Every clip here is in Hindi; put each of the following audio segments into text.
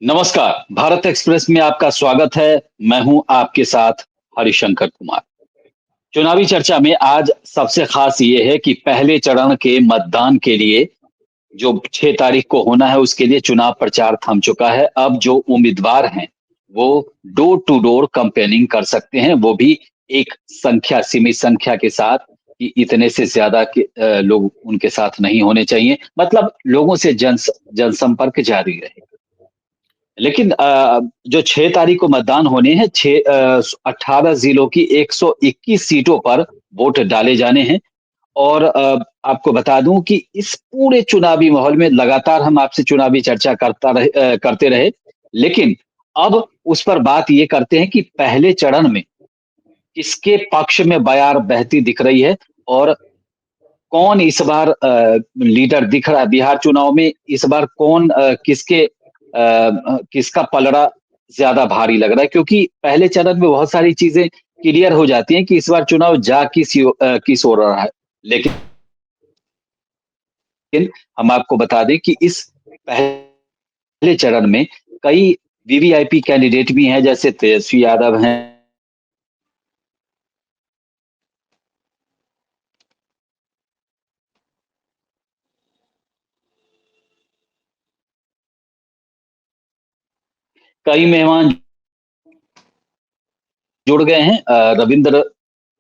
नमस्कार, भारत एक्सप्रेस में आपका स्वागत है। मैं हूं आपके साथ हरिशंकर कुमार। चुनावी चर्चा में आज सबसे खास ये है कि पहले चरण के मतदान के लिए जो 6 तारीख को होना है उसके लिए चुनाव प्रचार थम चुका है। अब जो उम्मीदवार हैं, वो डोर टू डोर कैंपेनिंग कर सकते हैं, वो भी एक सीमित संख्या के साथ कि इतने से ज़्यादा के लोग उनके साथ नहीं होने चाहिए। मतलब लोगों से जनसंपर्क जारी रहे। लेकिन जो 6 तारीख को मतदान होने हैं, 18 जिलों की 121 सीटों पर वोट डाले जाने हैं और आपको बता दूं कि इस पूरे चुनावी माहौल में लगातार हम आपसे चुनावी चर्चा करते रहे, लेकिन अब उस पर बात ये करते हैं कि पहले चरण में किसके पक्ष में बयार बहती दिख रही है और कौन इस बार लीडर दिख रहा है बिहार चुनाव में। इस बार कौन किसका पलड़ा ज्यादा भारी लग रहा है, क्योंकि पहले चरण में बहुत सारी चीजें क्लियर हो जाती हैं कि इस बार चुनाव किस ओर रहा है। लेकिन हम आपको बता दें कि इस पहले चरण में कई वीवीआईपी कैंडिडेट भी हैं, जैसे तेजस्वी यादव हैं। कई मेहमान जुड़ गए हैं। रविंद्र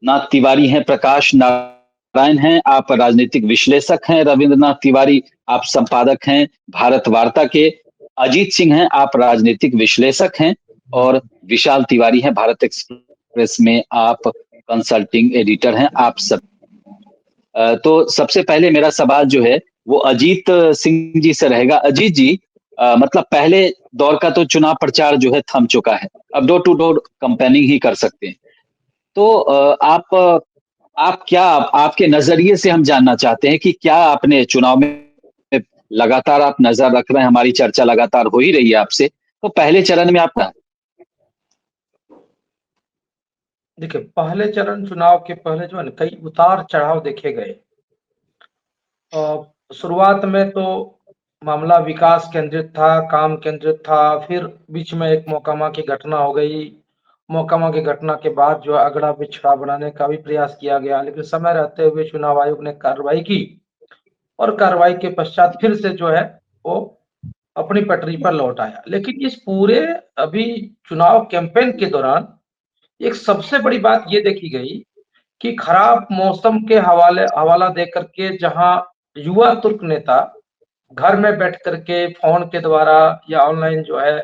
नाथ तिवारी हैं, प्रकाश नारायण हैं, आप राजनीतिक विश्लेषक हैं। रविंद्रनाथ तिवारी, आप संपादक हैं भारत वार्ता के। अजीत सिंह हैं, आप राजनीतिक विश्लेषक हैं। और विशाल तिवारी हैं, भारत एक्सप्रेस में आप कंसल्टिंग एडिटर हैं। आप सब तो सबसे पहले मेरा सवाल जो है वो अजीत सिंह जी से रहेगा। अजीत जी, मतलब पहले दौर का तो चुनाव प्रचार जो है थम चुका है, अब डोर टू डोर कैंपेनिंग ही कर सकते हैं। तो आप क्या, आपके नजरिए से हम जानना चाहते हैं कि क्या आपने चुनाव में लगातार आप नजर रख रहे हैं, हमारी चर्चा लगातार हो ही रही है आपसे, तो पहले चरण में आपका। देखिए, पहले चरण चुनाव के पहले जो है ना कई उतार-चढ़ाव देखे गए। शुरुआत में तो मामला विकास केंद्रित था, काम केंद्रित था, फिर बीच में एक मोकामा की घटना हो गई। मोकामा की घटना के बाद जो है अगड़ा-पिछड़ा बनाने का भी प्रयास किया गया, लेकिन समय रहते हुए चुनाव आयोग ने कार्रवाई की और कार्रवाई के पश्चात फिर से जो है वो अपनी पटरी पर लौट आया। लेकिन इस पूरे अभी चुनाव कैंपेन के दौरान एक सबसे बड़ी बात ये देखी गई कि खराब मौसम के हवाला देकर के जहां युवा तुर्क नेता घर में बैठ करके फ़ोन के द्वारा या ऑनलाइन जो है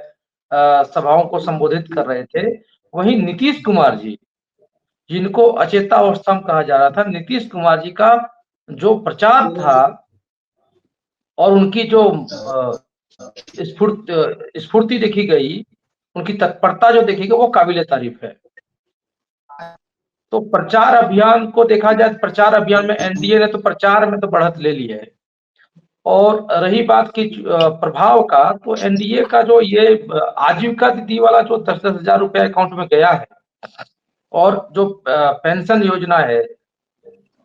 सभाओं को संबोधित कर रहे थे, वहीं नीतीश कुमार जी, जिनको अचेतावस्था में कहा जा रहा था, नीतीश कुमार जी का जो प्रचार था और उनकी जो स्फूर्ति देखी गई, उनकी तत्परता जो देखी गई, वो काबिल-ए-तारीफ़ है। तो प्रचार अभियान को देखा जाए, प्रचार अभियान में एनडीए ने तो प्रचार में तो बढ़त ले ली है। और रही बात की प्रभाव का, तो एनडीए का जो ये आजीविका दीदी वाला जो 10-10 हज़ार रुपए अकाउंट में गया है और जो पेंशन योजना है,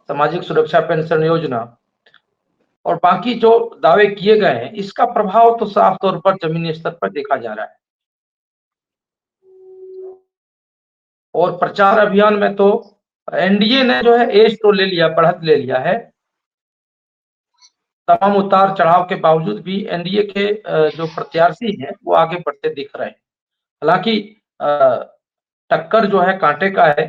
सामाजिक सुरक्षा पेंशन योजना और बाकी जो दावे किए गए हैं, इसका प्रभाव तो साफ तौर पर ज़मीनी स्तर पर देखा जा रहा है। और प्रचार अभियान में तो एनडीए ने जो है एज तो ले लिया, बढ़त ले लिया है। तमाम उतार-चढ़ाव के बावजूद भी एनडीए के जो प्रत्याशी हैं, वो आगे बढ़ते दिख रहे हैं। हालाँकि अ, टक्कर जो है काँटे का है,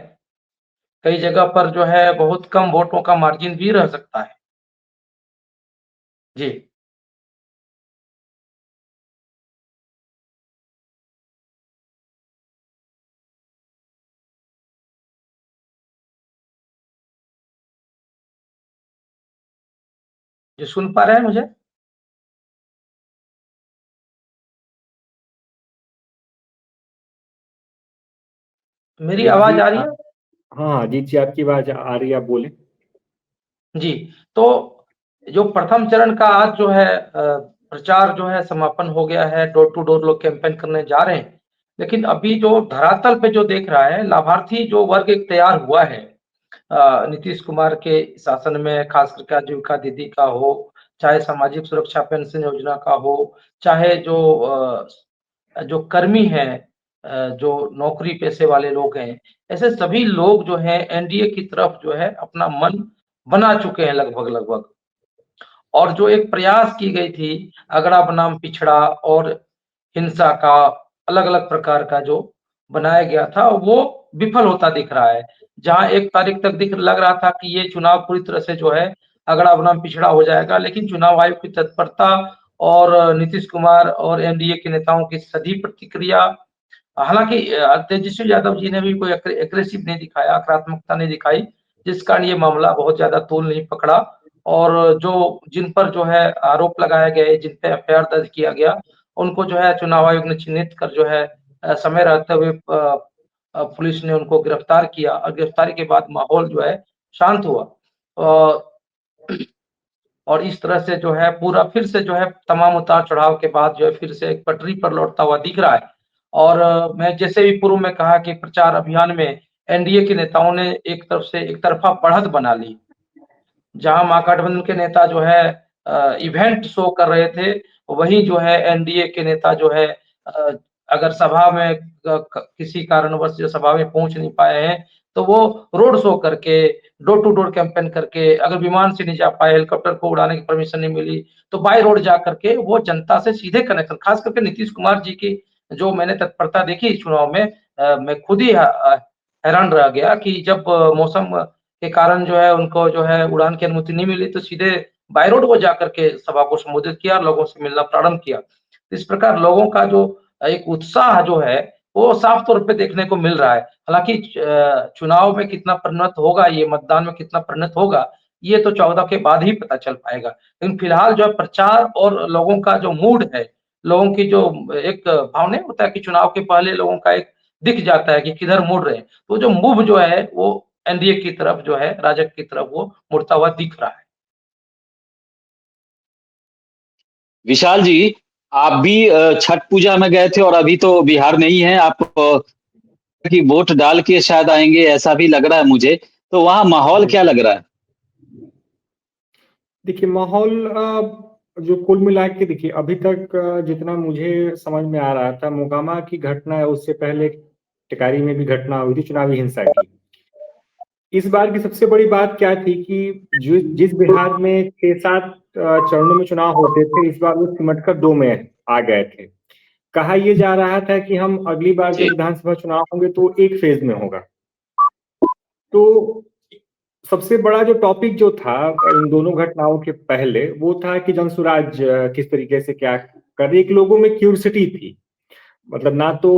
कई जगह पर जो है बहुत कम वोटों का मार्जिन भी रह सकता है। जी। जी, सुन पा रहे हैं मुझे? मेरी अजीत जी आवाज़ आ रही है? हाँ, अजीत जी आपकी आवाज आ रही है, आप बोलें। जी, तो जो प्रथम चरण का आज जो है प्रचार जो है समापन हो गया है, डोर टू डोर लोग कैंपेन करने जा रहे हैं। लेकिन अभी जो धरातल पे जो देख रहा है, लाभार्थी जो वर्ग एक तैयार हुआ है नीतीश कुमार के शासन में, खास करके आजीविका दीदी का हो, चाहे सामाजिक सुरक्षा पेंशन योजना का हो, चाहे जो जो कर्मी हैं, जो नौकरी पेशे वाले लोग हैं, ऐसे सभी लोग जो हैं एनडीए की तरफ जो है अपना मन बना चुके हैं लगभग-लगभग। और जो एक प्रयास की गई थी अगड़ा बनाम पिछड़ा और हिंसा का अलग-अलग प्रकार का जो बनाया गया था, वो विफल होता दिख रहा है। जहाँ 1 तारीख तक दिख लग रहा था कि ये चुनाव पूरी तरह से जो है अगड़ा बनाम पिछड़ा हो जाएगा, लेकिन चुनाव आयोग की तत्परता और नीतीश कुमार और एनडीए के नेताओं की सधी प्रतिक्रिया, हालाँकि तेजस्वी यादव जी ने भी कोई एग्रेसिव नहीं दिखाया, आक्रामकता नहीं दिखाई, जिस कारण ये मामला बहुत ज़्यादा तूल नहीं पकड़ा और जो जिन पर जो है आरोप लगाए गए, जिन पे एफआईआर दर्ज किया गया, उनको जो है चुनाव आयोग ने चिन्हित कर जो है समय रहते हुए पुलिस ने उनको गिरफ्तार किया और गिरफ्तारी के बाद माहौल जो है शांत हुआ। अ, और इस तरह से जो है पूरा फिर से जो है तमाम उतार-चढ़ाव के बाद जो है फिर से एक पटरी पर लौटता हुआ दिख रहा है। और मैं जैसे भी पूर्व में कहा कि प्रचार अभियान में एनडीए के नेताओं ने एक तरफ से एक तरफ़ा बढ़त बना ली। जहाँ महागठबंधन के नेता जो है इवेंट शो कर रहे थे, वहीं जो है एनडीए के नेता जो है अ, अगर सभा में किसी कारणवश जो सभा में पहुँच नहीं पाए हैं, तो वो रोड शो करके, डोर टू डोर कैंपेन करके, अगर विमान से नहीं जा पाए, हेलीकॉप्टर को उड़ाने की परमिशन नहीं मिली, तो बाय रोड जा करके वो जनता से सीधे कनेक्शन, खास करके नीतीश कुमार जी की जो मैंने तत्परता देखी इस चुनाव में, मैं खुद ही हैरान रह गया कि जब मौसम के कारण जो है उनको जो है उड़ान की अनुमति नहीं मिली, तो सीधे बाय रोड वो जाकर के सभा को संबोधित किया, लोगों से मिलना प्रारंभ किया। इस प्रकार लोगों का जो एक उत्साह जो है, वो साफ तौर पे देखने को मिल रहा है। हालाँकि चुनाव में कितना परिणत होगा ये, मतदान में कितना परिणत होगा, ये तो 14 के बाद ही पता चल पाएगा। लेकिन फिलहाल जो है प्रचार और लोगों का जो मूड है, लोगों की जो एक भाव नहीं होता है कि चुनाव के पहले लोगों का एक दिख जाता है कि किधर मुड़ रहे हैं। तो जो मूव जो है वो एनडीए की तरफ जो है, राजग की तरफ वो मुड़ता हुआ दिख रहा है। विशाल जी, आप भी छठ पूजा में गए थे और अभी तो बिहार में ही हैं आप, कि वोट डाल के शायद आएँगे ऐसा भी लग रहा है मुझे। तो वहाँ माहौल जी। क्या लग रहा है? देखिए माहौल जो कुल मिला के देखिए अभी तक जितना मुझे समझ में आ रहा था, मोकामा की घटना है उससे पहले टिकारी में भी घटना हुई थी चुनावी हिंसा की। इस बार की सबसे बड़ी बात क्या थी कि जिस बिहार में 6-7 चरणों में चुनाव होते थे, इस बार वो सिमट कर 2 में आ गए थे। कहा ये जा रहा था कि हम अगली बार जब जी, विधानसभा चुनाव होंगे तो एक फेज में होगा। तो सबसे बड़ा जो टॉपिक जो था इन दोनों घटनाओं के पहले वो था कि जनसुराज किस तरीके से क्या कर, एक लोगों में क्यूरियोसिटी थी। मतलब ना तो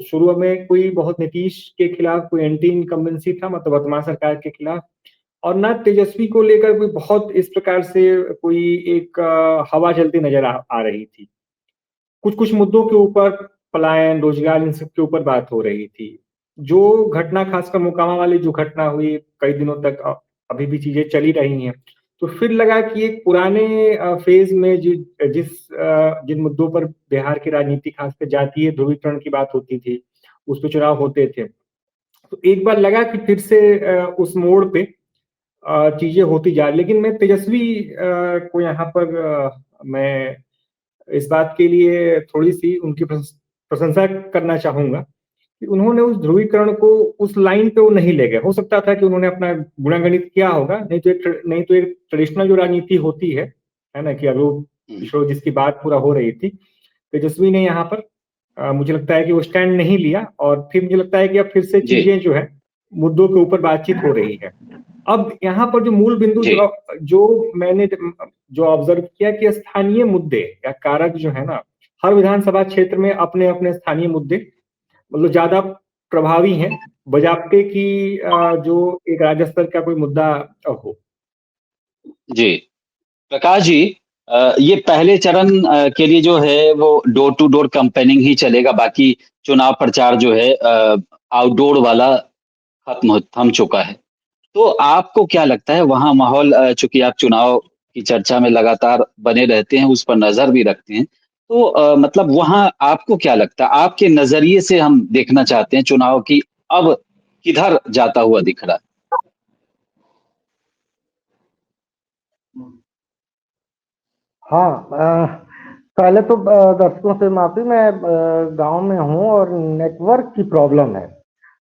शुरू में कोई बहुत नीतीश के खिलाफ कोई एंटी इनकम्बेंसी था, मतलब वर्तमान सरकार के खिलाफ, और ना तेजस्वी को लेकर कोई बहुत इस प्रकार से कोई एक हवा चलती नजर आ रही थी। कुछ कुछ मुद्दों के ऊपर, पलायन, रोजगार, इन सब के ऊपर बात हो रही थी। जो घटना खासकर मोकामा वाली जो घटना हुई कई दिनों तक अभी भी चीजें चली रही हैं, तो फिर लगा कि एक पुराने फेज में जिन मुद्दों पर बिहार की राजनीति खासकर जातीय ध्रुवीकरण की बात होती थी, उस पर चुनाव होते थे, तो एक बार लगा कि फिर से उस मोड़ पे चीजें होती जा रही। लेकिन मैं तेजस्वी को यहाँ पर मैं इस बात के लिए थोड़ी सी उनकी प्रशंसा करना चाहूंगा कि उन्होंने उस ध्रुवीकरण को उस लाइन पे वो नहीं ले गए। हो सकता था कि उन्होंने अपना गुणागणित किया होगा, नहीं तो एक ट्रेडिशनल जो राजनीति होती है ना, कि अब वो हुँ, पिछड़ो जिसकी बात पूरा हो रही थी, तेजस्वी ने यहाँ पर मुझे लगता है कि वो स्टैंड नहीं लिया, और फिर मुझे लगता है कि अब फिर से जी, चीजें जो है मुद्दों के ऊपर बातचीत हो रही है। अब यहाँ पर जो मूल बिंदु जी, जो मैंने जो ऑब्जर्व किया कि स्थानीय मुद्दे या कारक जो है ना, हर विधानसभा क्षेत्र में अपने अपने स्थानीय मुद्दे मतलब ज्यादा प्रभावी हैं बजाते कि जो एक राज्य स्तर का कोई मुद्दा हो। जी। प्रकाश जी, ये पहले चरण के लिए जो है वो डोर टू डोर कैंपेनिंग ही चलेगा, बाकी चुनाव प्रचार जो है आउटडोर वाला थम चुका है। तो आपको क्या लगता है वहाँ माहौल, चूँकि आप चुनाव की चर्चा में लगातार बने रहते हैं, उस पर नज़र भी रखते हैं। तो मतलब वहाँ आपको क्या लगता है? आपके नज़रिए से हम देखना चाहते हैं चुनाव की अब किधर जाता हुआ दिख रहा है? हाँ, पहले तो दर्शकों से माफी, मैं गांव में हूं और नेटवर्क की प्रॉब्लम है,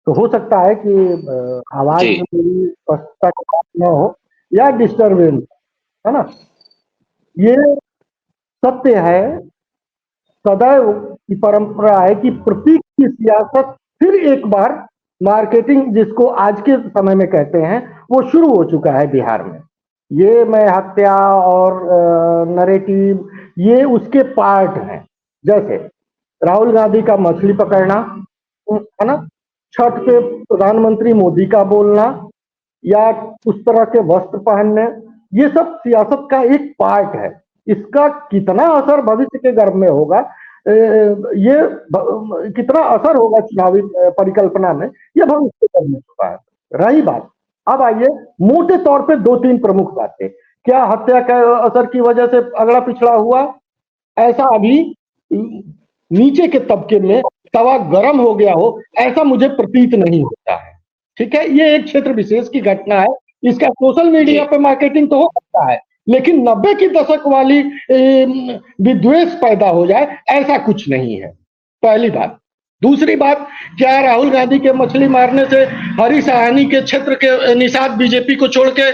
तो हो सकता है कि आवाज जी मेरी स्पष्टता के साथ न हो या डिस्टरबेंस, है ना। ये सत्य है, सदैव की परंपरा है कि प्रतीक की सियासत फिर एक बार, मार्केटिंग जिसको आज के समय में कहते हैं, वो शुरू हो चुका है बिहार में। ये मैं हत्या और नरेटिव, ये उसके पार्ट हैं। जैसे राहुल गांधी का मछली पकड़ना, है ना, छठ पे प्रधानमंत्री मोदी का बोलना, या उस तरह के वस्त्र पहनने, ये सब सियासत का एक पार्ट है। इसका कितना असर भविष्य के गर्भ में होगा, ये कितना असर होगा चुनावी परिकल्पना में, ये भविष्य के गर्भ में होगा। रही बात, अब आइए मोटे तौर पे दो तीन प्रमुख बातें। क्या हत्या के असर की वजह से अगड़ा पिछड़ा हुआ? ऐसा अभी नीचे के तबके में तवा गर्म हो गया हो, ऐसा मुझे प्रतीत नहीं होता है। ठीक है, ये एक क्षेत्र विशेष की घटना है, इसका सोशल मीडिया जी पे मार्केटिंग तो हो सकता है, लेकिन 90 की दशक वाली विद्वेष पैदा हो जाए, ऐसा कुछ नहीं है, पहली बात। दूसरी बात, क्या राहुल गांधी के मछली मारने से हरी सहानी के क्षेत्र के निषाद बीजेपी को छोड़ के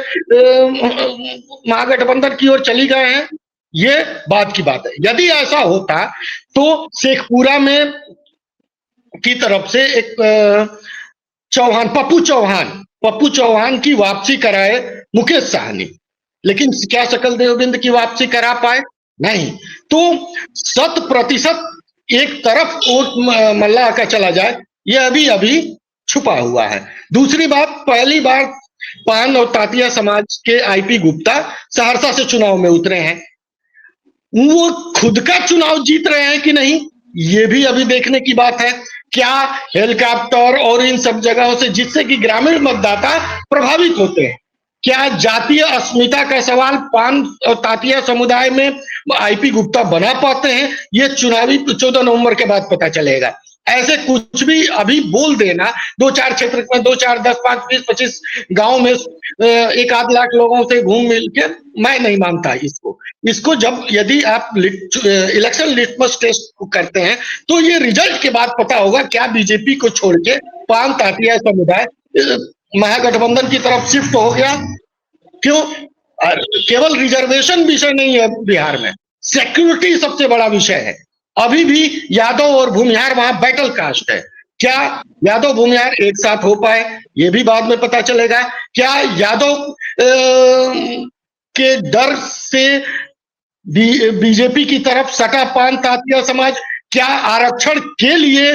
महागठबंधन की ओर चली गए हैं? ये बात की बात है। यदि ऐसा होता तो शेखपुरा में की तरफ से एक चौहान, पप्पू चौहान की वापसी कराए मुकेश साहनी, लेकिन क्या सकल देवबिंद की वापसी करा पाए? नहीं। तो 100% एक तरफ वोट मल्लाह का चला जाए, ये अभी अभी छुपा हुआ है। दूसरी बात, पहली बार पान और तातिया समाज के आईपी गुप्ता सहरसा से चुनाव में उतरे हैं। वो खुद का चुनाव जीत रहे हैं कि नहीं, ये भी अभी देखने की बात है। क्या हेलीकॉप्टर और इन सब जगहों से, जिससे कि ग्रामीण मतदाता प्रभावित होते हैं, क्या जातीय अस्मिता का सवाल पान और तातिया समुदाय में आईपी गुप्ता बना पाते हैं? ये चुनावी 14 नवंबर के बाद पता चलेगा। ऐसे कुछ भी अभी बोल देना, दो चार क्षेत्र में 2 4 10 5 20 25 गांव में 1 आध लाख लोगों से घूम मिल के, मैं नहीं मानता इसको। इसको जब यदि आप इलेक्शन लिटमस टेस्ट करते हैं, तो ये रिजल्ट के बाद पता होगा क्या बीजेपी को छोड़ के पान तातिया समुदाय महागठबंधन की तरफ शिफ्ट हो गया। क्यों? केवल रिजर्वेशन विषय नहीं है बिहार में, सिक्योरिटी सबसे बड़ा विषय है। अभी भी यादव और भूमिहार वहां बैटल कास्ट है। क्या यादव भूमिहार एक साथ हो पाए, ये भी बाद में पता चलेगा। क्या यादव के डर से बीजेपी की तरफ सटा पान तातिया समाज, क्या आरक्षण के लिए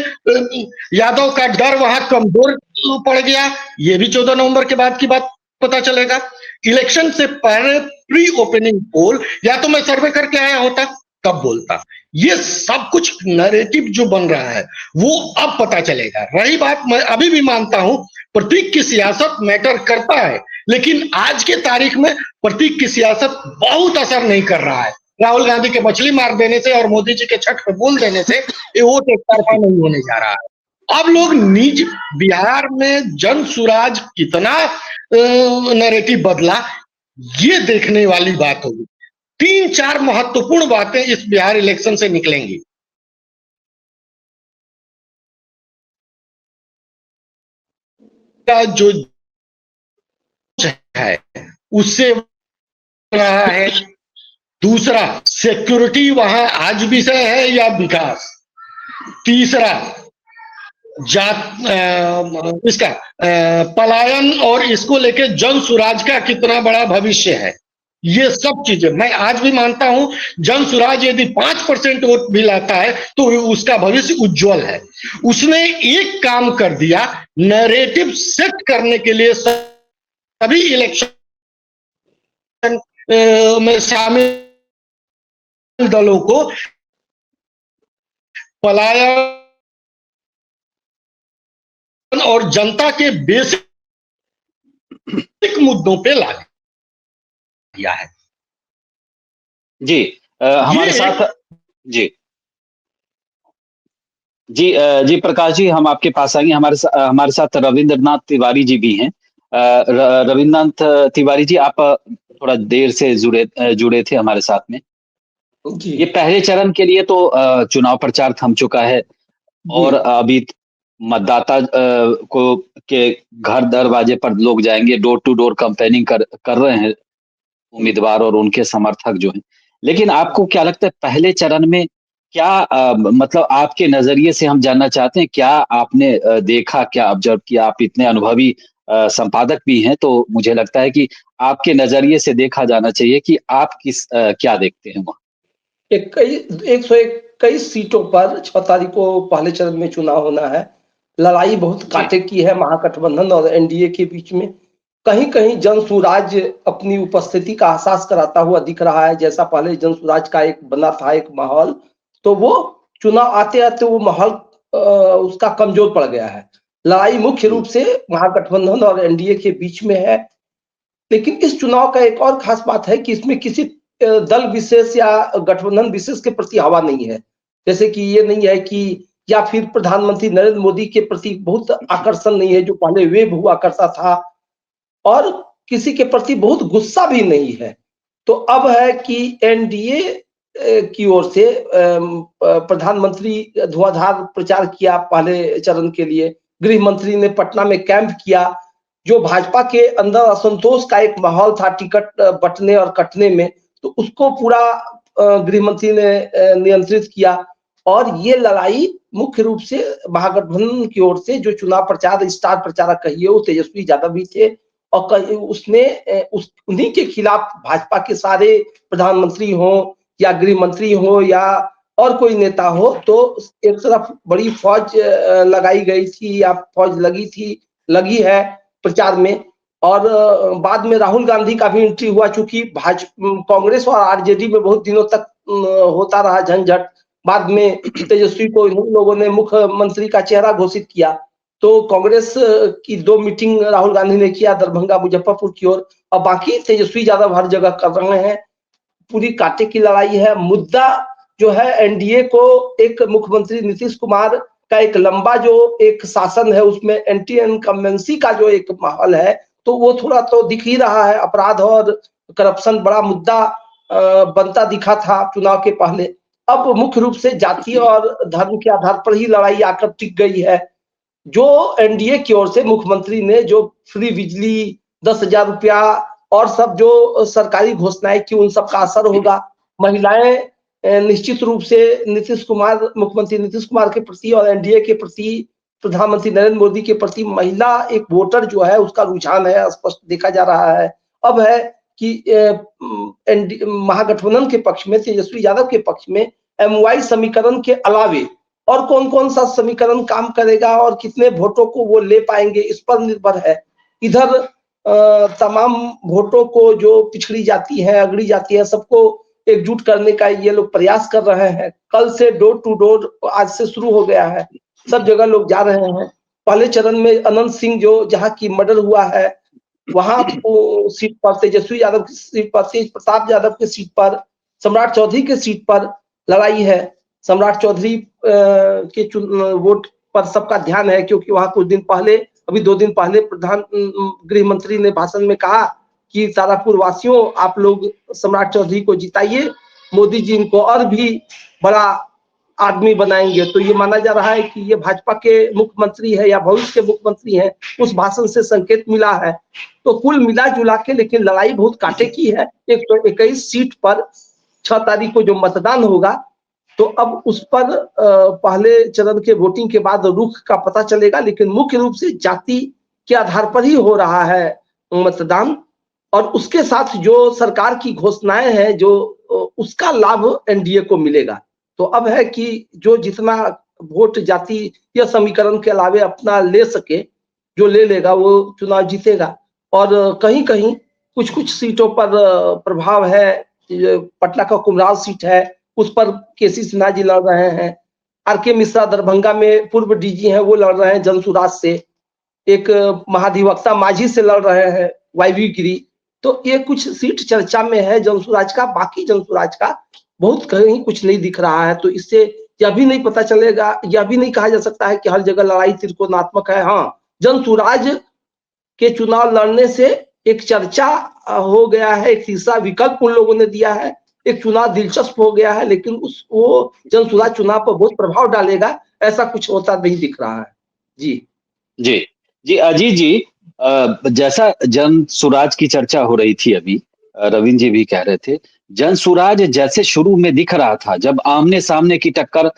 यादव का डर वहां कमजोर पड़ गया? ये भी 14 नवंबर के बाद की बात पता चलेगा। इलेक्शन से पहले प्री ओपनिंग पोल या तो मैं सर्वे करके आया होता, तब बोलता। ये सब कुछ नैरेटिव जो बन रहा है वो अब पता चलेगा। रही बात, मैं अभी भी मानता हूं प्रतीक की सियासत मैटर करता है, लेकिन आज के तारीख में प्रतीक की सियासत बहुत असर नहीं कर रहा है। राहुल गांधी के मछली मार देने से और मोदी जी के छठ पे बोल देने से ये वोट एक तरफा नहीं होने जा रहा है। अब लोग निज बिहार में जन सुराज कितना नैरेटिव बदला, ये देखने वाली बात होगी। 3-4 महत्वपूर्ण बातें इस बिहार इलेक्शन से निकलेंगी। का जो है उससे रहा है। दूसरा, सिक्योरिटी वहां आज विषय है या विकास। तीसरा, इसका पलायन और इसको लेके जन सुराज का कितना बड़ा भविष्य है। ये सब चीजें मैं आज भी मानता हूं, जन सुराज यदि 5% वोट भी लाता है तो उसका भविष्य उज्जवल है। उसने एक काम कर दिया, नैरेटिव सेट करने के लिए सभी इलेक्शन में शामिल दलों को पलायन और जनता के बेसिक मुद्दों पे ला दिया है। जी हमारे साथ जी जी जी प्रकाश जी, हम आपके पास आएंगे। हमारे साथ रविंद्रनाथ तिवारी जी भी हैं। रविंद्रनाथ तिवारी जी, आप थोड़ा देर से जुड़े थे हमारे साथ में। ये पहले चरण के लिए तो चुनाव प्रचार थम चुका है और अभी मतदाता को के घर दरवाजे पर लोग जाएंगे, डोर टू डोर कैंपेनिंग कर रहे हैं उम्मीदवार और उनके समर्थक जो हैं। लेकिन आपको क्या लगता है पहले चरण में क्या मतलब आपके नजरिए से हम जानना चाहते हैं क्या आपने देखा, क्या ऑब्जर्व किया? आप इतने अनुभवी संपादक भी हैं, तो मुझे लगता है कि आपके नजरिए से देखा जाना चाहिए कि आप क्या देखते हैं वहाँ? 121 सीटों पर 6 तारीख को पहले चरण में चुनाव होना है। लड़ाई बहुत कांटे की है महागठबंधन और एनडीए के बीच में। कहीं-कहीं जनसुराज अपनी उपस्थिति का एहसास कराता हुआ दिख रहा है, जैसा पहले जनसुराज का एक बना था एक माहौल, तो वो चुनाव आते-आते वो माहौल उसका कमजोर पड़ गया है। लड़ाई मुख्य रूप से महागठबंधन और एनडीए के बीच में है। लेकिन इस चुनाव का एक और खास बात है कि इसमें किसी दल विशेष या गठबंधन विशेष के प्रति हवा नहीं है। जैसे कि ये नहीं है कि या फिर प्रधानमंत्री नरेंद्र मोदी के प्रति बहुत आकर्षण नहीं है जो पहले वेव हुआ करता था, और किसी के प्रति बहुत गुस्सा भी नहीं है। तो अब है कि एनडीए की ओर से प्रधानमंत्री धुआंधार प्रचार किया पहले चरण के लिए। गृह मंत्री ने पटना में कैंप किया। जो भाजपा के अंदर असंतोष का एक माहौल था टिकट बंटने और कटने में, तो उसको पूरा गृह मंत्री ने नियंत्रित किया। और ये लड़ाई मुख्य रूप से महागठबंधन की ओर से जो चुनाव प्रचार स्टार प्रचारक कहिए वो तेजस्वी यादव भी थे, और उसने उन्हीं के खिलाफ भाजपा के सारे प्रधानमंत्री हो या गृह मंत्री हो या और कोई नेता हो, तो एक तरफ बड़ी फौज लगाई गई थी या फौज लगी है प्रचार में। और बाद में राहुल गांधी का भी एंट्री हुआ, चूंकि कांग्रेस और आरजेडी में बहुत दिनों तक होता रहा झंझट। बाद में तेजस्वी को इन लोगों ने मुख्यमंत्री का चेहरा घोषित किया। तो कांग्रेस की 2 मीटिंग राहुल गांधी ने किया, दरभंगा मुजफ्फरपुर की ओर, और बाकी तेजस्वी यादव हर जगह कर रहे हैं। पूरी कांटे की लड़ाई है। मुद्दा जो है एनडीए को एक मुख्यमंत्री नीतीश कुमार का एक लंबा जो एक शासन है उसमें एंटी इनकम्बेंसी का जो एक माहौल है, तो वो थोड़ा तो दिख ही रहा है। अपराध और करप्शन बड़ा मुद्दा बनता दिखा था चुनाव के पहले। अब मुख्य रूप से जाति और धर्म के आधार पर ही लड़ाई आकर टिक गई है। जो एनडीए की ओर से मुख्यमंत्री ने जो फ्री बिजली, 10,000 रुपया और सब जो सरकारी घोषणाएं की, उन सब का असर होगा। महिलाएं निश्चित रूप से मुख्यमंत्री नीतीश कुमार के प्रति और एनडीए के प्रति, प्रधानमंत्री नरेंद्र मोदी के प्रति महिला एक वोटर जो है उसका रुझान है, स्पष्ट देखा जा रहा है। अब है कि महागठबंधन के पक्ष में, तेजस्वी यादव के पक्ष में एमवाई समीकरण के अलावे और कौन-कौन सा समीकरण काम करेगा और कितने वोटों को वो ले पाएंगे, इस पर निर्भर है। इधर तमाम वोटों को जो पिछड़ी जाती है, अगड़ी जाती है, सबको एकजुट करने का ये लोग प्रयास कर रहे हैं। कल से डोर टू डोर आज से शुरू हो गया है, सब जगह लोग जा रहे हैं। पहले चरण में अनंत सिंह जो जहाँ की मर्डर हुआ है, वहां सीट पर तेजस्वी यादव की सीट पर, तेज प्रताप यादव की सीट पर, सम्राट चौधरी की सीट पर लड़ाई है। सम्राट चौधरी के वोट पर सबका ध्यान है, क्योंकि वहां कुछ दिन पहले, अभी 2 दिन पहले गृह मंत्री ने भाषण में कहा कि तारापुर वासियों, आप लोग सम्राट चौधरी को जिताइए, मोदी जी इनको और भी बड़ा आदमी बनाएंगे। तो ये माना जा रहा है कि ये भाजपा के मुख्यमंत्री है या भविष्य के मुख्यमंत्री है, उस भाषण से संकेत मिला है। तो कुल मिला जुला के लेकिन लड़ाई बहुत कांटे की है। 121 सीट पर 6 तारीख को जो मतदान होगा, तो अब उस पर पहले चरण के वोटिंग के बाद रुख का पता चलेगा। लेकिन मुख्य रूप से जाति के आधार पर ही हो रहा है मतदान, और उसके साथ जो सरकार की घोषणाएं हैं जो उसका लाभ एनडीए को मिलेगा। तो अब है कि जो जितना वोट जाति या समीकरण के अलावे अपना ले सके, जो ले लेगा वो चुनाव जीतेगा। और कहीं कहीं कुछ कुछ सीटों पर प्रभाव है। पटना का कुमराल सीट है, उस पर केसी सिन्हा जी लड़ रहे हैं। आरके मिश्रा दरभंगा में पूर्व डीजी हैं, वो लड़ रहे हैं जनसुराज से। एक महाधिवक्ता माझी से लड़ रहे हैं वाईवी गिरी। तो ये कुछ सीट चर्चा में है जनसुराज का। बाकी जनसुराज का बहुत कहीं कुछ नहीं दिख रहा है। तो इससे यह भी नहीं पता चलेगा, यह भी नहीं कहा जा सकता है कि हर जगह लड़ाई त्रिकोणात्मक है। हाँ, जनसुराज के चुनाव लड़ने से एक चर्चा हो गया है, एक तीसरा विकल्प उन लोगों ने दिया है एक चुनाव दिलचस्प हो गया है, लेकिन वो जनसुराज चुनाव पर बहुत प्रभाव डालेगा, ऐसा कुछ होता नहीं दिख रहा है। जी जी जी अजीत जी, जैसा जन सुराज की चर्चा हो रही थी अभी, रविंद्र जी भी कह रहे थे, जन सुराज जैसे शुरू में दिख रहा था, जब आमने सामने की टक्कर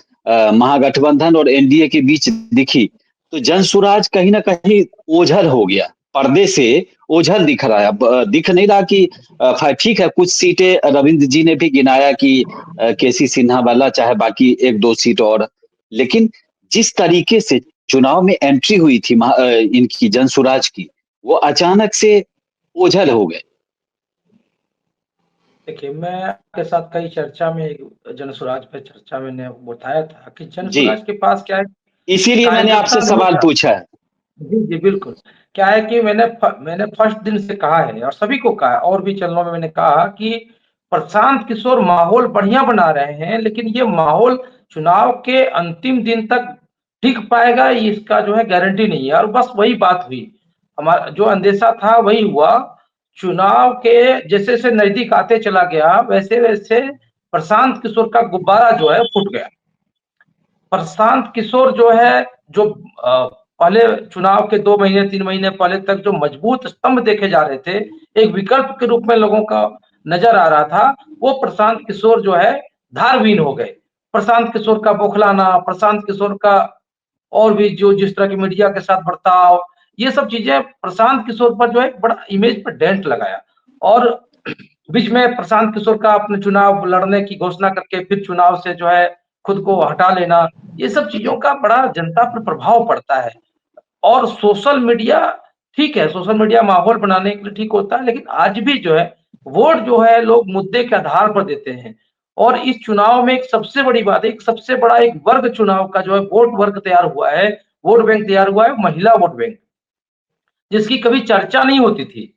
महागठबंधन और एनडीए के बीच दिखी, तो जन सुराज कहीं ना कहीं ओझल हो गया, पर्दे से ओझल दिख रहा है। अब दिख नहीं रहा कि ठीक है, कुछ सीटें रविंद्र जी ने भी गिनाया कि केसी सिन्हा वाला, चाहे बाकी एक दो सीट और, लेकिन जिस तरीके से चुनाव में एंट्री हुई थी इनकी जनसुराज की, वो अचानक से ओझल हो गए। देखिए, मैं आपके साथ कई चर्चा में जनसुराज पे चर्चा मैंने बताया था कि जी, जनसुराज के पास क्या है, इसीलिए मैंने कार्यकर्ता आपसे नहीं सवाल था। पूछा है। जी, जी, बिल्कुल। क्या है कि मैंने फर्स्ट दिन से कहा है और सभी को कहा है, और भी चैनलों में मैंने कहा कि प्रशांत किशोर माहौल बढ़िया बना रहे हैं, लेकिन ये माहौल चुनाव के अंतिम दिन तक टिक पाएगा, इसका जो है गारंटी नहीं है। और बस वही बात हुई, हमारा जो अंदेशा था वही हुआ। चुनाव के जैसे-जैसे नजदीक आते चला गया, वैसे-वैसे प्रशांत किशोर का गुब्बारा जो है फूट गया। प्रशांत किशोर जो है, जो पहले चुनाव के 2 महीने 3 महीने पहले तक जो मजबूत स्तंभ देखे जा रहे थे, एक विकल्प के रूप में लोगों का नजर आ रहा था, वो प्रशांत किशोर जो है धारहीन हो गए। प्रशांत किशोर का बौखलाना, प्रशांत किशोर का और भी जो जिस तरह की मीडिया के साथ बर्ताव, ये सब चीजें प्रशांत किशोर पर जो है बड़ा इमेज पर डेंट लगाया। और बीच में प्रशांत किशोर का अपने चुनाव लड़ने की घोषणा करके फिर चुनाव से जो है खुद को हटा लेना, ये सब चीजों का बड़ा जनता पर प्रभाव पड़ता है। और सोशल मीडिया, ठीक है, सोशल मीडिया माहौल बनाने के लिए ठीक होता है, लेकिन आज भी जो है वोट जो है लोग मुद्दे के आधार पर देते हैं। और इस चुनाव में एक सबसे बड़ी बात है, एक सबसे बड़ा एक वर्ग चुनाव का जो है वोट वर्ग तैयार हुआ है, वोट बैंक तैयार हुआ है, महिला वोट बैंक, जिसकी कभी चर्चा नहीं होती थी।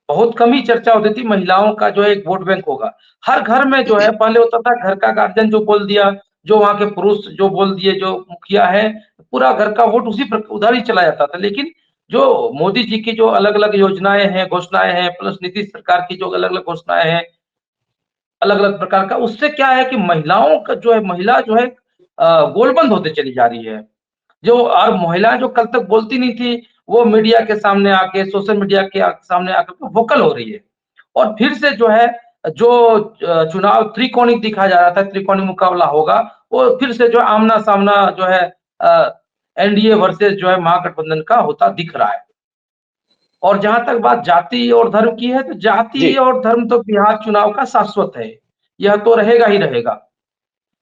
बहुत कम ही चर्चा होती थी महिलाओं का जो है एक वोट बैंक होगा। हर घर में जो है पहले होता था घर का गार्जियन जो बोल दिया, जो वहाँ के पुरुष जो बोल दिए, जो मुखिया है, पूरा घर का वोट उधर ही चला जाता था। लेकिन जो मोदी जी की जो अलग-अलग योजनाएँ हैं, घोषणाएँ हैं, प्लस नीतीश सरकार की जो अलग-अलग घोषणाएँ हैं, अलग-अलग प्रकार का, उससे क्या है कि महिलाओं का जो है, महिला जो है गोलबंद होते चली जा रही है। जो और महिलाएं जो कल तक बोलती नहीं थी, वो मीडिया के सामने आके, सोशल मीडिया के सामने आकर के वोकल हो रही है। और फिर से जो है, जो चुनाव त्रिकोणीय दिखा जा रहा था, त्रिकोणीय मुकाबला होगा, वो फिर से जो आमना सामना जो है एनडीए वर्सेस जो है महागठबंधन का होता दिख रहा है। और जहां तक बात जाति और धर्म की है, तो जी जाति और धर्म तो बिहार चुनाव का शाश्वत है, यह तो रहेगा ही रहेगा।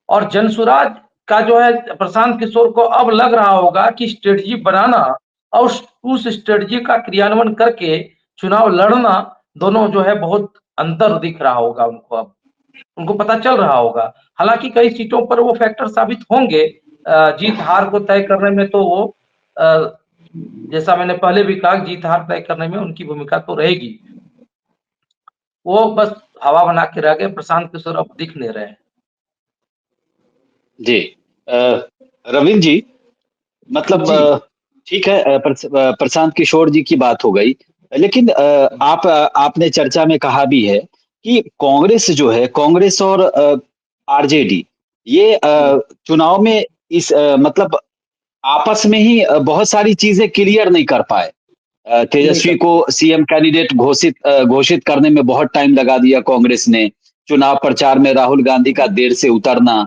और जनसुराज का जो है, प्रशांत किशोर को अब लग रहा होगा कि स्ट्रेटजी बनाना और उस स्ट्रेटजी का क्रियान्वयन करके चुनाव लड़ना, दोनों जो है बहुत अंतर दिख रहा होगा उनको अब। उनको पता चल रहा होगा। हालाँकि कई सीटों पर वो फैक्टर साबित होंगे, जीत-हार को तय करने में तो वो अ, जैसा मैंने पहले भी कहा, जीत-हार तय करने में उनकी भूमिका तो रहेगी। वो बस हवा बना के रह गए, प्रशांत किशोर अब दिख नहीं रहे हैं। जी, रविंद्र जी, मतलब जी ठीक है, प्रशांत किशोर जी की बात हो गई, लेकिन आपने चर्चा में कहा भी है कि कांग्रेस जो है, कांग्रेस और आरजेडी, ये चुनाव में इस मतलब आपस में ही बहुत सारी चीजें क्लियर नहीं कर पाए। नहीं तेजस्वी कर को सीएम कैंडिडेट घोषित करने में बहुत टाइम लगा दिया कांग्रेस ने। चुनाव प्रचार में राहुल गांधी का देर से उतरना,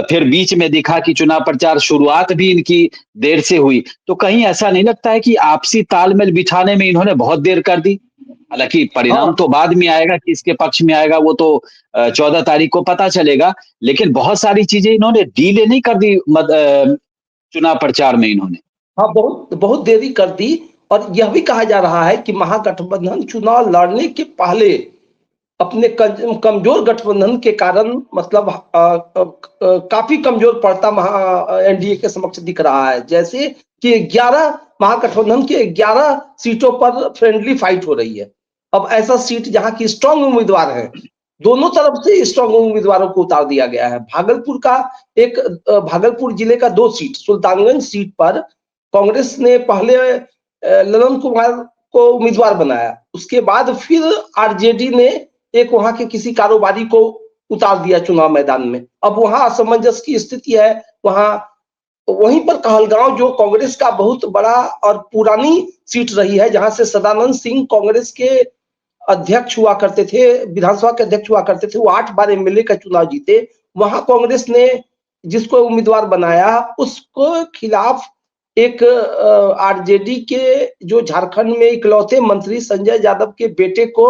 फिर बीच में दिखा कि चुनाव प्रचार शुरुआत भी इनकी देर से हुई। तो कहीं ऐसा नहीं लगता है कि आपसी तालमेल बिठाने में इन्होंने बहुत देर कर दी? हालांकि परिणाम हाँ तो बाद में आएगा, किसके पक्ष में आएगा वो तो 14 तारीख को पता चलेगा, लेकिन बहुत सारी चीजें इन्होंने डीले नहीं कर दी चुनाव प्रचार में इन्होंने। हाँ, बहुत बहुत देरी कर दी। और यह भी कहा जा रहा है कि महागठबंधन चुनाव लड़ने के पहले अपने कमजोर गठबंधन के कारण, मतलब काफी कमजोर पड़ता महा एनडीए के समक्ष दिख रहा है। जैसे कि 11 महागठबंधन के 11 सीटों पर फ्रेंडली फाइट हो रही है। अब ऐसा सीट जहां की स्ट्रांग उम्मीदवार है, दोनों तरफ से स्ट्रांग उम्मीदवारों को उतार दिया गया है। भागलपुर का एक भागलपुर जिले का 2 सीट, सुल्तानगंज सीट पर कांग्रेस ने पहले ललन कुमार को उम्मीदवार बनाया, उसके बाद फिर आरजेडी ने एक वहां के किसी कारोबारी को उतार दिया चुनाव मैदान में। अब वहां असमंजस की स्थिति है। वहां वहीं पर कहलगांव जो कांग्रेस का बहुत बड़ा और पुरानी सीट रही है, जहां से सदानंद सिंह कांग्रेस के अध्यक्ष हुआ करते थे, विधानसभा के अध्यक्ष हुआ करते थे, वो 8 बार एमएलए का चुनाव जीते। वहां कांग्रेस ने जिसको उम्मीदवार बनाया उसको खिलाफ एक आरजेडी के जो झारखंड में इकलौते मंत्री संजय यादव के बेटे को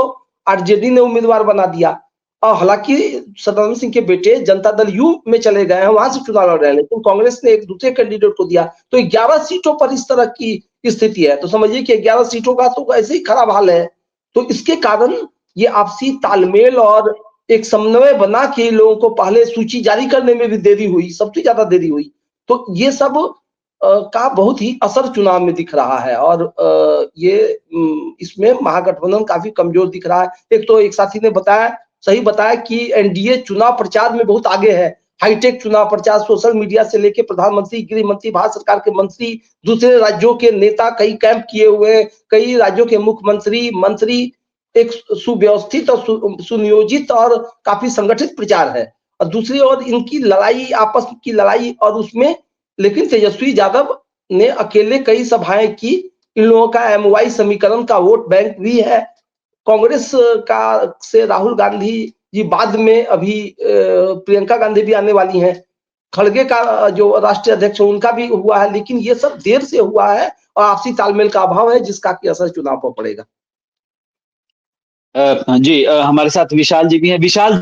आरजेडी ने उम्मीदवार बना दिया। और हालांकि सदानंद सिंह के बेटे जनता दल यू में चले गए हैं, वहां से चुनाव लड़ रहे हैं, लेकिन कांग्रेस ने एक दूसरे कैंडिडेट को दिया। तो 11 सीटों पर इस तरह की स्थिति है, तो समझिए कि 11 सीटों का तो ऐसे ही खराब हाल है। तो इसके कारण ये आपसी तालमेल और एक समन्वय बना के लोगों को पहले सूची जारी करने में भी देरी हुई, सबसे ज्यादा देरी हुई। तो ये सब का बहुत ही असर चुनाव में दिख रहा है। और ये इसमें महागठबंधन काफी कमजोर दिख रहा है। एक तो एक साथी ने सही बताया कि एनडीए चुनाव प्रचार में बहुत आगे है। हाईटेक चुनाव प्रचार, सोशल मीडिया से लेके प्रधानमंत्री, गृह मंत्री, भारत सरकार के मंत्री, दूसरे राज्यों के नेता कई कैंप किए हुए, कई राज्यों के मुख्यमंत्री, मंत्री, एक सुव्यवस्थित और सुनियोजित और काफी संगठित प्रचार है। और दूसरी ओर इनकी लड़ाई, आपस की लड़ाई, और उसमें लेकिन तेजस्वी यादव ने अकेले कई सभाएं की। इन लोगों का एमवाई समीकरण का वोट बैंक भी है। कांग्रेस का से राहुल गांधी जी बाद में, अभी प्रियंका गांधी भी आने वाली हैं, खड़गे का जो राष्ट्रीय अध्यक्ष है उनका भी हुआ है, लेकिन ये सब देर से हुआ है और आपसी तालमेल का अभाव है, जिसका कि असर चुनाव पर पड़ेगा। जी, हमारे साथ विशाल जी भी हैं। विशाल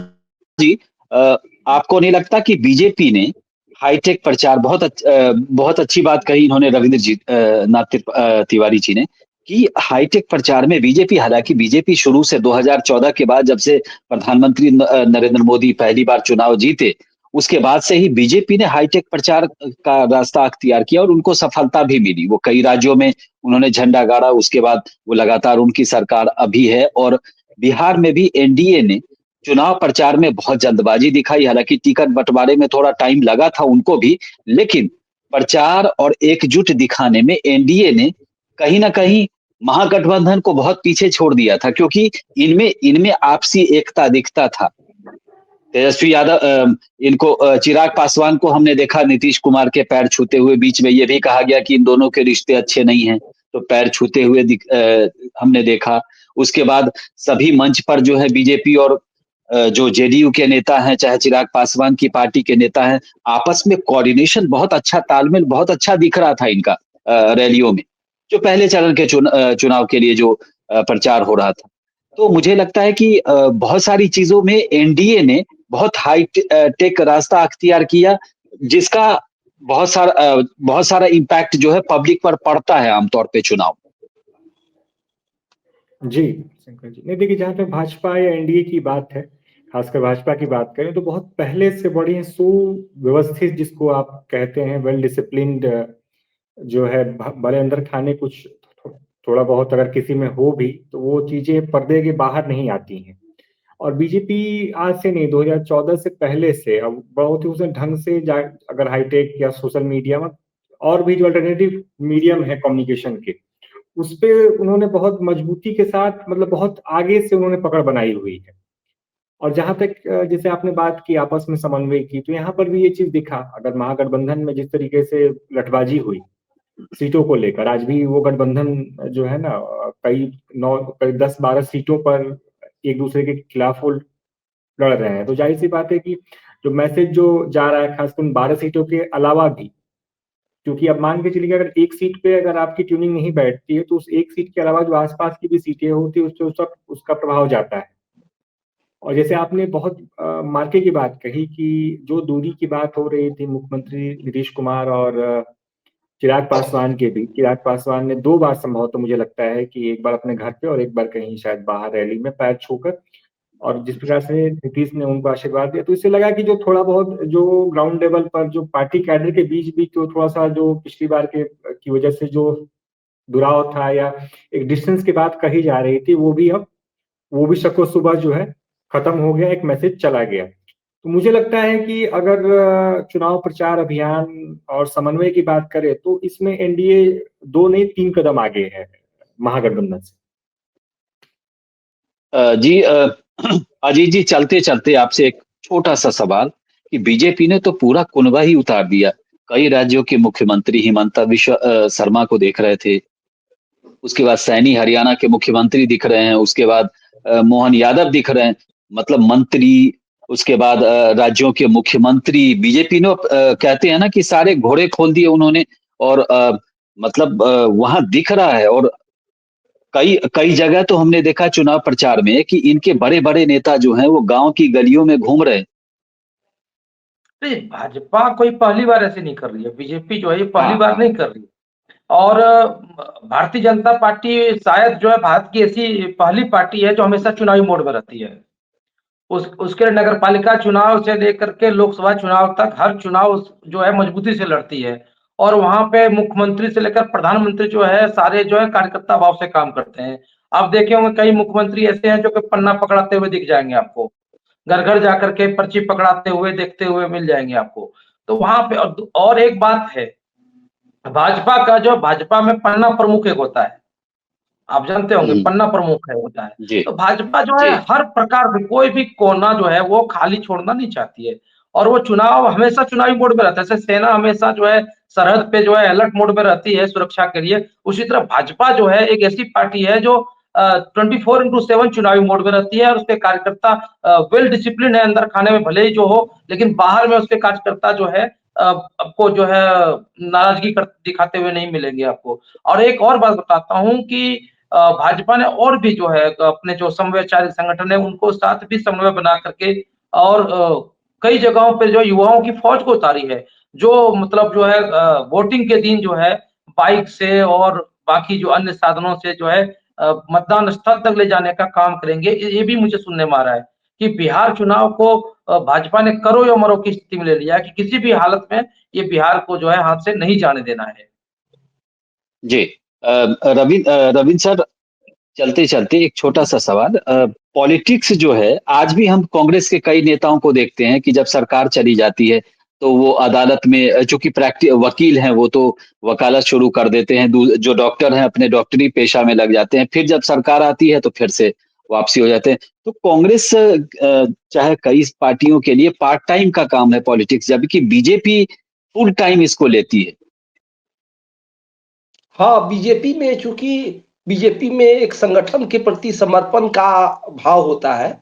जी, आपको नहीं लगता कि बीजेपी ने हाईटेक प्रचार, बहुत अच्छी बात कही इन्होंने, रविंद्र जी, तिवारी जी ने, कि हाईटेक प्रचार में बीजेपी, हालांकि बीजेपी शुरू से 2014 के बाद, जब से प्रधानमंत्री नरेंद्र मोदी पहली बार चुनाव जीते, उसके बाद से ही बीजेपी ने हाईटेक प्रचार का रास्ता अख्तियार किया और उनको सफलता भी मिली। वो कई राज्यों में उन्होंने झंडा गाड़ा, उसके बाद वो लगातार उनकी सरकार अभी है। और बिहार में भी एनडीए ने चुनाव प्रचार में बहुत जल्दबाजी दिखाई, हालांकि टिकट बंटवारे में थोड़ा टाइम लगा था उनको भी, लेकिन प्रचार और एकजुट दिखाने में एनडीए ने कहीं ना कहीं महागठबंधन को बहुत पीछे छोड़ दिया था, क्योंकि इनमें इनमें आपसी एकता दिखता था। तेजस्वी यादव, इनको चिराग पासवान को हमने देखा नीतीश कुमार के पैर छूते हुए, बीच में ये भी कहा गया कि इन दोनों के रिश्ते अच्छे नहीं हैं, तो पैर छूते हुए हमने देखा। उसके बाद सभी मंच पर जो है बीजेपी और जो जेडीयू के नेता हैं, चाहे चिराग पासवान की पार्टी के नेता हैं, आपस में कोऑर्डिनेशन बहुत अच्छा, तालमेल बहुत अच्छा दिख रहा था इनका रैलियों में, जो पहले चरण के चुनाव के लिए जो प्रचार हो रहा था। तो मुझे लगता है कि बहुत सारी चीजों में एनडीए ने बहुत हाई टेक रास्ता अख्तियार किया, जिसका बहुत सारा इम्पैक्ट जो है पब्लिक पर पड़ता है आमतौर पे चुनाव। जी शंकर जी, नहीं देखिए, जहां तक भाजपा या एनडीए की बात है, खासकर भाजपा की बात करें, तो बहुत पहले से बड़ी सुव्यवस्थित, जिसको आप कहते हैं वेल डिसिप्लिन्ड, जो है भले अंदर खाने कुछ थोड़ा बहुत अगर किसी में हो भी, तो वो चीजें पर्दे के बाहर नहीं आती हैं। और बीजेपी आज से नहीं, 2014 से पहले से अब बहुत ही उसने ढंग से अगर हाईटेक या सोशल मीडिया में और भी जो अल्टरनेटिव मीडियम है कम्युनिकेशन के, उस पे उन्होंने बहुत मजबूती के साथ, मतलब बहुत आगे से उन्होंने पकड़ बनाई हुई है। और जहां तक जैसे आपने बात की आपस में समन्वय की, तो यहाँ पर भी ये चीज दिखा। अगर महागठबंधन में जिस तरीके से लठबाजी हुई सीटों को लेकर, आज भी वो गठबंधन जो है ना, कई 10-12 सीटों पर एक दूसरे के खिलाफ वो लड़ रहे हैं। तो जाहिर सी बात है कि जो मैसेज जो जा रहा है, खासकर उन 12 सीटों के अलावा भी, क्योंकि अब मान के चलिए अगर एक सीट पे अगर आपकी ट्यूनिंग नहीं बैठती है, तो उस एक सीट के अलावा जो आसपास की भी सीटें होती है, उस पर उसका प्रभाव जाता है। और जैसे आपने बहुत मार्के की बात कही कि जो दूरी की बात हो रही थी मुख्यमंत्री नीतीश कुमार और चिराग पासवान के बीच, चिराग पासवान ने 2 बार संभवतः मुझे लगता है कि एक बार अपने घर पे और एक बार कहीं शायद बाहर रैली में पैर छूकर, और जिस प्रकार से नीतीश ने उनको आशीर्वाद दिया, तो इससे लगा कि जो थोड़ा बहुत जो ग्राउंड लेवल पर जो पार्टी कैडर के बीच भी जो थोड़ा सा जो पिछली बार की वजह से जो दुराव था या एक डिस्टेंस की बात कही जा रही थी, वो भी शको सुबह जो है खत्म हो गया, एक मैसेज चला गया। तो मुझे लगता है कि अगर चुनाव प्रचार अभियान और समन्वय की बात करें, तो इसमें एनडीए 2 नहीं 3 कदम आगे है महागठबंधन से। जी अजीत जी, चलते चलते आपसे एक छोटा सा सवाल कि बीजेपी ने तो पूरा कुनबा ही उतार दिया। कई राज्यों के मुख्यमंत्री हिमंता बिश्व शर्मा को देख रहे थे। उसके बाद सैनी हरियाणा के मुख्यमंत्री दिख रहे हैं। उसके बाद मोहन यादव दिख रहे हैं, मतलब मंत्री। उसके बाद राज्यों के मुख्यमंत्री बीजेपी ने कहते हैं ना कि सारे घोड़े खोल दिए उन्होंने। और मतलब वहां दिख रहा है। और कई कई जगह तो हमने देखा चुनाव प्रचार में कि इनके बड़े बड़े नेता जो हैं वो गांव की गलियों में घूम रहे हैं। नहीं, भाजपा कोई पहली बार ऐसे नहीं कर रही है। बीजेपी जो है ये पहली हाँ बार हाँ। नहीं कर रही है। और भारतीय जनता पार्टी शायद जो है भारत की ऐसी पहली पार्टी है जो हमेशा चुनावी मोड में रहती है। उसके नगर पालिका चुनाव से लेकर के लोकसभा चुनाव तक हर चुनाव जो है मजबूती से लड़ती है। और वहां पे मुख्यमंत्री से लेकर प्रधानमंत्री जो है सारे जो है कार्यकर्ता भाव से काम करते हैं। आप देखे होंगे कई मुख्यमंत्री ऐसे हैं जो कि पन्ना पकड़ाते हुए दिख जाएंगे आपको। घर घर जाकर के पर्ची पकड़ाते हुए देखते हुए मिल जाएंगे आपको। तो वहां पे और एक बात है, भाजपा में पन्ना प्रमुख एक होता है। आप जानते होंगे हम्म, पन्ना प्रमुख है होता है। जी तो भाजपा जो है जी। हर प्रकार से कोई भी कोना जो है वो खाली छोड़ना नहीं चाहती है। और वो चुनाव हमेशा चुनावी मोड में रहता है। जैसे सेना हमेशा जो है सरहद पे जो है अलर्ट मोड में रहती है सुरक्षा के लिए, उसी तरह भाजपा जो है एक ऐसी पार्टी है जो 24/7 चुनावी मोड में रहती है। और उसके कार्यकर्ता वेल डिसिप्लिन है अंदर खाने में भले ही जो हो, लेकिन बाहर में उसके कार्यकर्ता जो है आपको जो है नाराजगी दिखाते हुए नहीं मिलेंगे आपको। और एक और बात बताता हूँ कि भाजपा ने और भी जो है अपने जो समवैचारिक संगठन है उनको साथ भी समन्वय बना करके और कई जगहों पे जो युवाओं की फौज को उतारी है। जो मतलब जो है वोटिंग के दिन जो है बाइक से और बाकी जो अन्य साधनों से जो है मतदान स्थल तक ले जाने का काम करेंगे। ये भी मुझे सुनने में आ रहा है कि बिहार चुनाव को भाजपा ने करो या मरो की स्थिति में ले लिया है कि किसी भी हालत में ये बिहार को जो है हाथ से नहीं जाने देना है। जी रविंद्र सर, चलते चलते एक छोटा सा सवाल। पॉलिटिक्स जो है, आज भी हम कांग्रेस के कई नेताओं को देखते हैं कि जब सरकार चली जाती है तो वो अदालत में, चूंकि प्रैक्टिस वकील हैं, वो तो वकालत शुरू कर देते हैं। जो डॉक्टर हैं अपने डॉक्टरी पेशा में लग जाते हैं। फिर जब सरकार आती है तो फिर से वापसी हो जाते हैं। तो कांग्रेस चाहे कई पार्टियों के लिए पार्ट टाइम का काम है पॉलिटिक्स, जबकि बीजेपी फुल टाइम इसको लेती है। हाँ, बीजेपी में चूंकि बीजेपी में एक संगठन के प्रति समर्पण का भाव होता है।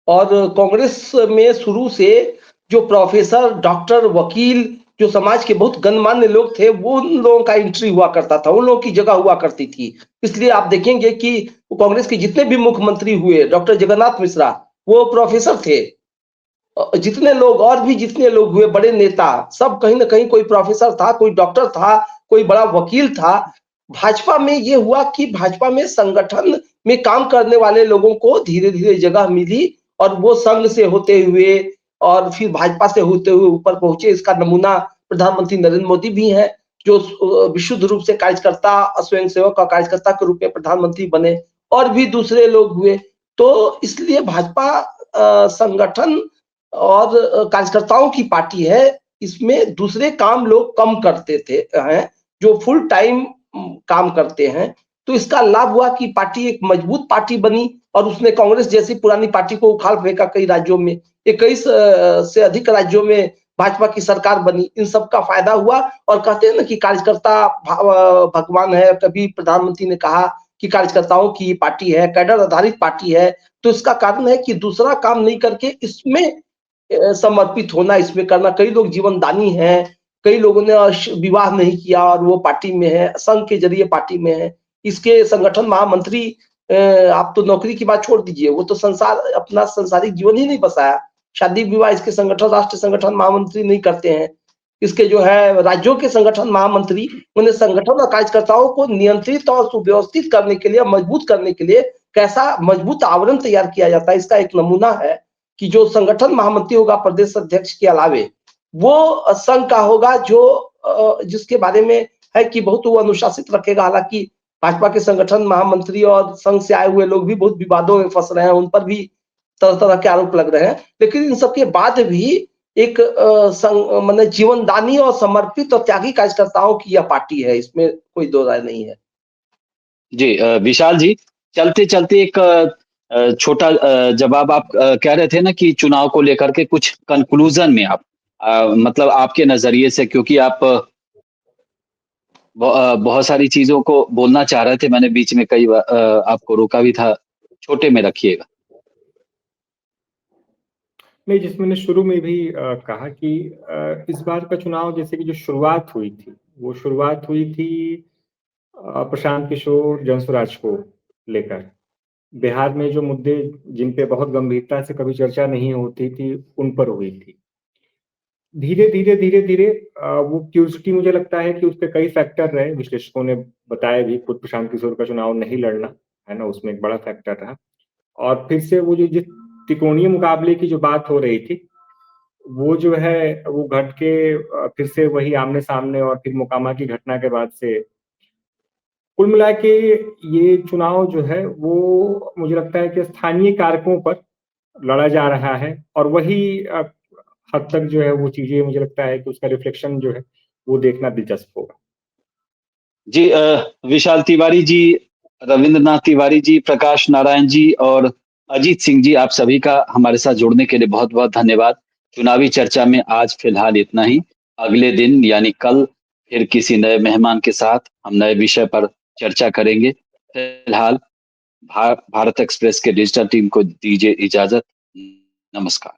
और कांग्रेस में शुरू से जो प्रोफेसर, डॉक्टर, वकील, जो समाज के बहुत गणमान्य लोग थे, वो उन लोगों का एंट्री हुआ करता था, उन लोगों की जगह हुआ करती थी। इसलिए आप देखेंगे कि कांग्रेस के जितने भी मुख्यमंत्री हुए, डॉक्टर जगन्नाथ मिश्रा, वो प्रोफेसर थे। जितने लोग और भी जितने लोग हुए बड़े नेता, सब कहीं ना कहीं कोई प्रोफेसर था, कोई डॉक्टर था, कोई बड़ा वकील था। भाजपा में ये हुआ कि भाजपा में संगठन में काम करने वाले लोगों को धीरे धीरे जगह मिली। और वो संघ से होते हुए और फिर भाजपा से होते हुए ऊपर पहुंचे। इसका नमूना प्रधानमंत्री नरेंद्र मोदी भी है, जो विशुद्ध रूप से कार्यकर्ता, स्वयंसेवक का कार्यकर्ता के रूप में प्रधानमंत्री बने। और भी दूसरे लोग हुए। तो इसलिए भाजपा संगठन और कार्यकर्ताओं की पार्टी है। इसमें दूसरे काम लोग कम करते थे हैं, जो फुल टाइम काम करते हैं। तो इसका लाभ हुआ कि पार्टी एक मजबूत पार्टी बनी। और उसने कांग्रेस जैसी पुरानी पार्टी को उखाड़ फेंका कई राज्यों में। 21 से अधिक राज्यों में भाजपा की सरकार बनी। इन सब का फायदा हुआ। और कहते हैं ना कि कार्यकर्ता भगवान है। कभी प्रधानमंत्री ने कहा कि कार्यकर्ताओं की पार्टी है, कैडर आधारित पार्टी है। तो इसका कारण है कि दूसरा काम नहीं करके इसमें समर्पित होना, इसमें करना। कई लोग जीवनदानी हैं, कई लोगों ने विवाह नहीं किया और वो पार्टी में है, संघ के जरिए पार्टी में है। इसके संगठन महामंत्री, आप तो नौकरी की बात छोड़ दीजिए, वो तो संसार अपना संसारिक जीवन ही नहीं बसाया। शादी विवाह इसके संगठन, राष्ट्रीय संगठन महामंत्री नहीं करते हैं। इसके जो है राज्यों के संगठन महामंत्री, उन्हें संगठन और कार्यकर्ताओं को नियंत्रित और सुव्यवस्थित करने के लिए, मजबूत करने के लिए कैसा मजबूत आवरण तैयार किया जाता है, इसका एक नमूना है कि जो संगठन महामंत्री होगा प्रदेश अध्यक्ष के अलावे, वो संघ का होगा, जो जिसके बारे में है कि बहुत वो अनुशासित रखेगा। हालांकि भाजपा के संगठन महामंत्री और संघ से आए हुए लोग भी बहुत विवादों में फंस रहे हैं, उन पर भी तरह तरह के आरोप लग रहे हैं। लेकिन इन सबके बाद भी एक मतलब जीवनदानी और समर्पित और त्यागी कार्यकर्ताओं की यह पार्टी है, इसमें कोई दो राय नहीं है। जी विशाल जी, चलते चलते एक छोटा जवाब आप कह रहे थे ना कि चुनाव को लेकर के कुछ कंक्लूजन में आप मतलब आपके नजरिए से, क्योंकि आप बहुत सारी चीजों को बोलना चाह रहे थे, मैंने बीच में कई बार आपको रोका भी था, छोटे में रखिएगा। नहीं, जिस मैंने शुरू में भी कहा कि इस बार का चुनाव जैसे कि जो शुरुआत हुई थी, वो शुरुआत हुई थी प्रशांत किशोर जनसुराज को लेकर। बिहार में जो मुद्दे जिन पे बहुत गंभीरता से कभी चर्चा नहीं होती थी, उन पर हुई थी। धीरे-धीरे वो क्यूरियोसिटी, मुझे लगता है कि उसपे कई फैक्टर रहे, विश्लेषकों ने बताया भी, खुद प्रशांत किशोर का चुनाव नहीं लड़ना, है ना, उसमें एक बड़ा फैक्टर रहा। और फिर से वो जो जिस त्रिकोणीय मुकाबले की जो बात हो रही थी, वो जो है वो घट के फिर से वही आमने-सामने और फिर मोकामा की घटना के बाद से कुल मिला के ये चुनाव जो है वो मुझे लगता है कि स्थानीय कारकों पर लड़ा जा रहा है, और वही हद तक जो है वो चीजें, मुझे लगता है कि उसका रिफ्लेक्शन जो है वो देखना दिलचस्प होगा। जी, विशाल तिवारी जी, रविंद्रनाथ तिवारी जी, प्रकाश नारायण जी और अजीत सिंह जी, आप सभी का हमारे साथ जुड़ने के लिए बहुत-बहुत धन्यवाद। चुनावी चर्चा में आज फिलहाल इतना ही। अगले दिन यानी कल फिर किसी नए मेहमान के साथ हम नए विषय पर चर्चा करेंगे। फिलहाल भारत एक्सप्रेस के डिजिटल टीम को दीजिए इजाजत। नमस्कार।